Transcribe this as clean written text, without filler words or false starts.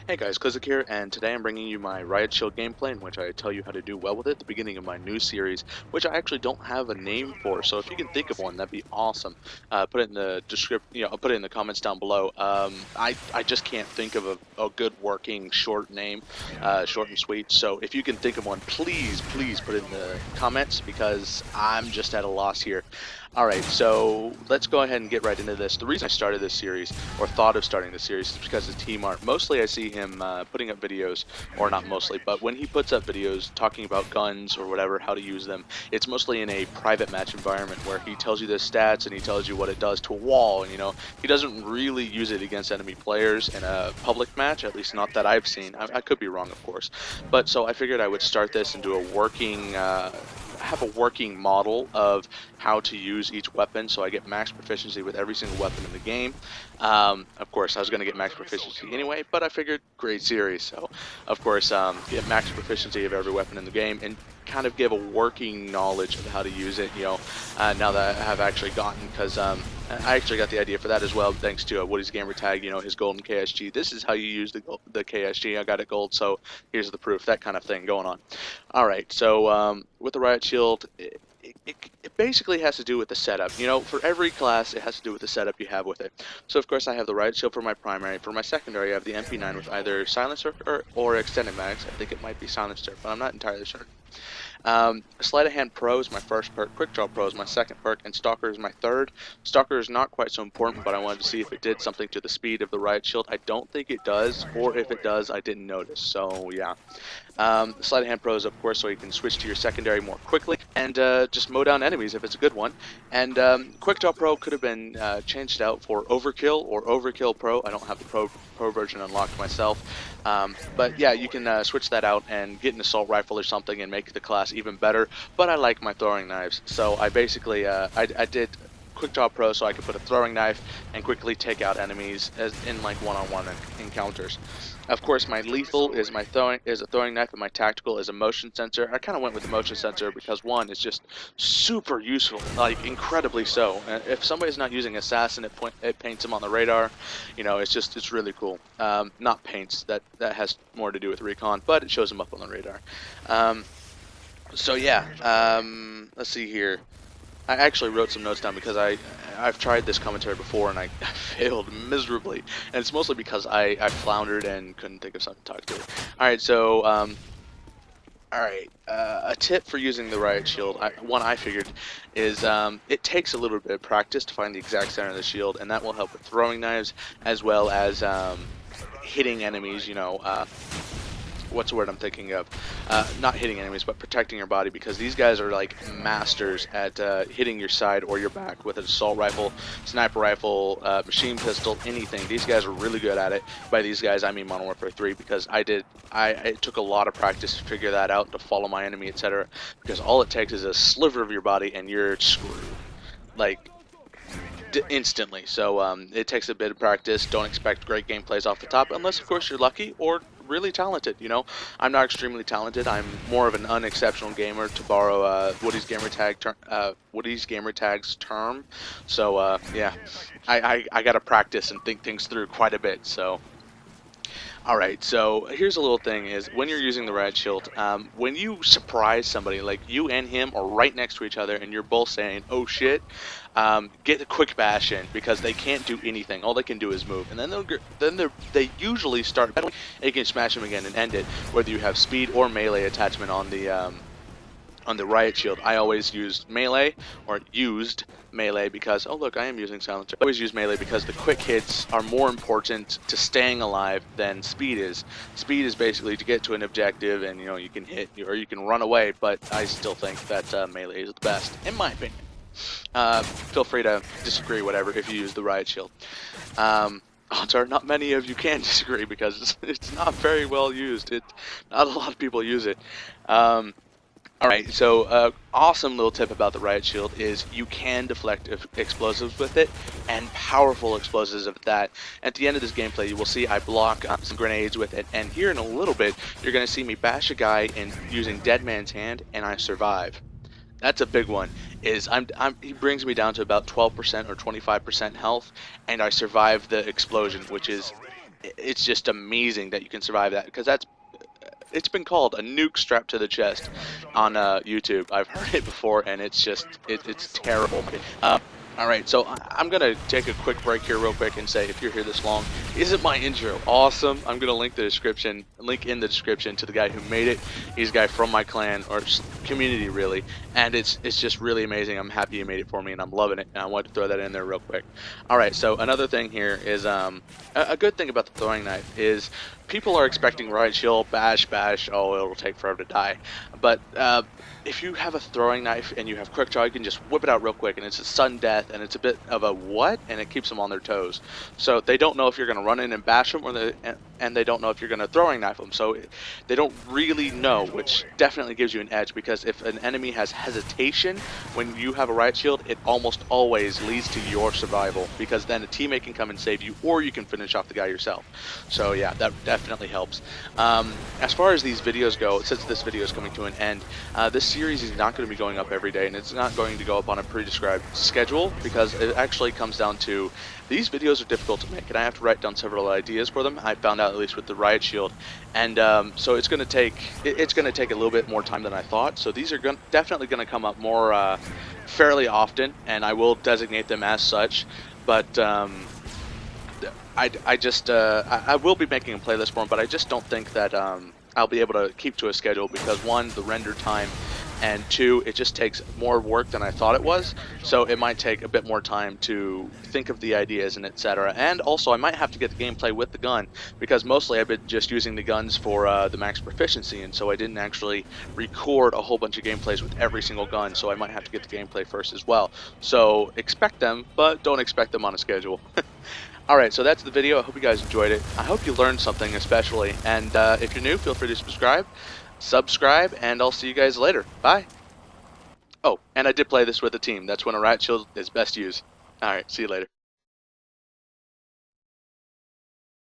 Hey guys, Klizik here, and today I'm bringing you my Riot Shield gameplay in which I tell you how to do well with it at the beginning of my new series, which I actually don't have a name for, so if you can think of one, that'd be awesome. Put it in the description, I'll put it in the comments down below. I just can't think of a good working short name, short and sweet, so if you can think of one, please put it in the comments, because I'm just at a loss here. Alright, so let's go ahead and get right into this. The reason I started this series, or thought of starting this series, is because of Team Art. Mostly I see him putting up videos, or not mostly, but when he puts up videos talking about guns or whatever, how to use them, it's mostly in a private match environment where he tells you the stats and he tells you what it does to a wall, and he doesn't really use it against enemy players in a public match, at least not that I've seen. I could be wrong, of course. But so I figured I would start this and do a working have a working model of how to use each weapon, so I get max proficiency with every single weapon in the game. Of course, I was going to get max proficiency anyway, but I figured great series, so of course get max proficiency of every weapon in the game and kind of give a working knowledge of how to use it, now that I have actually gotten, because I actually got the idea for that as well, thanks to Woody's gamer tag, his golden KSG. This is how you use the KSG. I got it gold, so here's the proof, that kind of thing going on. Alright, so with the Riot Shield, it basically has to do with the setup. For every class, it has to do with the setup you have with it. So, of course, I have the Riot Shield for my primary. For my secondary, I have the MP9 with either Silencer or Extended Mags. I think it might be Silencer, but I'm not entirely sure. Sleight of Hand Pro is my first perk, Quick Draw Pro is my second perk, and Stalker is my third. Stalker is not quite so important, but I wanted to see if it did something to the speed of the Riot Shield. I don't think it does, or if it does, I didn't notice, so yeah. Sleight of Hand Pro is, of course, so you can switch to your secondary more quickly and just mow down enemies if it's a good one. And Quick Draw Pro could have been changed out for Overkill or Overkill Pro. I don't have the Pro version unlocked myself. But yeah, you can switch that out and get an assault rifle or something and make the class even better. But I like my throwing knives, so I basically I did Quick Draw Pro so I could put a throwing knife and quickly take out enemies in like one-on-one encounters. Of course, my lethal is a throwing knife, and my tactical is a motion sensor. I kind of went with the motion sensor because one, it's just super useful, like incredibly so. If somebody's not using assassin, it paints them on the radar. It's really cool. Not paints, that has more to do with recon, but it shows them up on the radar. So yeah, let's see here. I actually wrote some notes down because I've tried this commentary before and I failed miserably, and it's mostly because I floundered and couldn't think of something to talk to. Alright, so a tip for using the Riot Shield, one I figured, is it takes a little bit of practice to find the exact center of the shield, and that will help with throwing knives as well as hitting enemies, what's the word I'm thinking of? Not hitting enemies, but protecting your body, because these guys are like masters at hitting your side or your back with an assault rifle, sniper rifle, machine pistol, anything. These guys are really good at it. By these guys, I mean Modern Warfare 3, because it took a lot of practice to figure that out, to follow my enemy, etc. Because all it takes is a sliver of your body and you're screwed. Like, instantly. So it takes a bit of practice. Don't expect great gameplays off the top, unless of course you're lucky or really talented. I'm not extremely talented. I'm more of an unexceptional gamer, to borrow Woody's gamertag's term. So yeah, I gotta practice and think things through quite a bit. So alright, so here's a little thing, is when you're using the Riot Shield, when you surprise somebody, like you and him are right next to each other and you're both saying, oh shit, get a quick bash in, because they can't do anything. All they can do is move, and then they usually start battling, and you can smash them again and end it, whether you have speed or melee attachment on the Riot Shield. I always used melee because, oh look, I am using silencer. I always use melee because the quick hits are more important to staying alive than speed is. Speed is basically to get to an objective and you can hit or you can run away, but I still think that melee is the best, in my opinion. Feel free to disagree, whatever, if you use the Riot Shield. Odds are not many of you can disagree, because it's not very well used. Not a lot of people use it. Alright, so awesome little tip about the Riot Shield is you can deflect explosives with it, and powerful explosives of that. At the end of this gameplay, you will see I block some grenades with it, and here in a little bit, you're going to see me bash a guy using Dead Man's Hand, and I survive. That's a big one. He brings me down to about 12% or 25% health, and I survive the explosion, which is it's just amazing that you can survive that, because it's been called a nuke strapped to the chest on YouTube. I've heard it before, and it's terrible. All right, so I'm gonna take a quick break here, real quick, and say, if you're here this long, isn't my intro awesome? I'm gonna link in the description to the guy who made it. He's a guy from my clan, or community, really, and it's just really amazing. I'm happy he made it for me, and I'm loving it. And I wanted to throw that in there real quick. All right, so another thing here is a good thing about the throwing knife is people are expecting Riot Shield, bash, bash. Oh, it'll take forever to die, but if you have a throwing knife and you have quick draw, you can just whip it out real quick, and it's a sudden death, and it's a bit of a what, and it keeps them on their toes. So they don't know if you're going to run in and bash them, and they don't know if you're going to throwing knife them. So they don't really know, which definitely gives you an edge, because if an enemy has hesitation when you have a Riot Shield, it almost always leads to your survival, because then a teammate can come and save you, or you can finish off the guy yourself. So yeah, that definitely helps. As far as these videos go, since this video is coming to an end, this series is not going to be going up every day, and it's not going to go up on a pre-described schedule, because it actually comes down to these videos are difficult to make, and I have to write down several ideas for them. I found out, at least with the Riot Shield, and so it's going to take a little bit more time than I thought. So these are definitely going to come up more fairly often, and I will designate them as such. But I will be making a playlist for them, but I just don't think that I'll be able to keep to a schedule, because one, the render time, and two, it just takes more work than I thought it was. So it might take a bit more time to think of the ideas and etc. And also, I might have to get the gameplay with the gun, because mostly I've been just using the guns for the max proficiency, and so I didn't actually record a whole bunch of gameplays with every single gun. So I might have to get the gameplay first as well. So expect them, but don't expect them on a schedule. Alright, so that's the video. I hope you guys enjoyed it. I hope you learned something especially. And if you're new, feel free to subscribe, and I'll see you guys later. Bye. Oh, and I did play this with a team. That's when a Riot Shield is best used. Alright, see you later.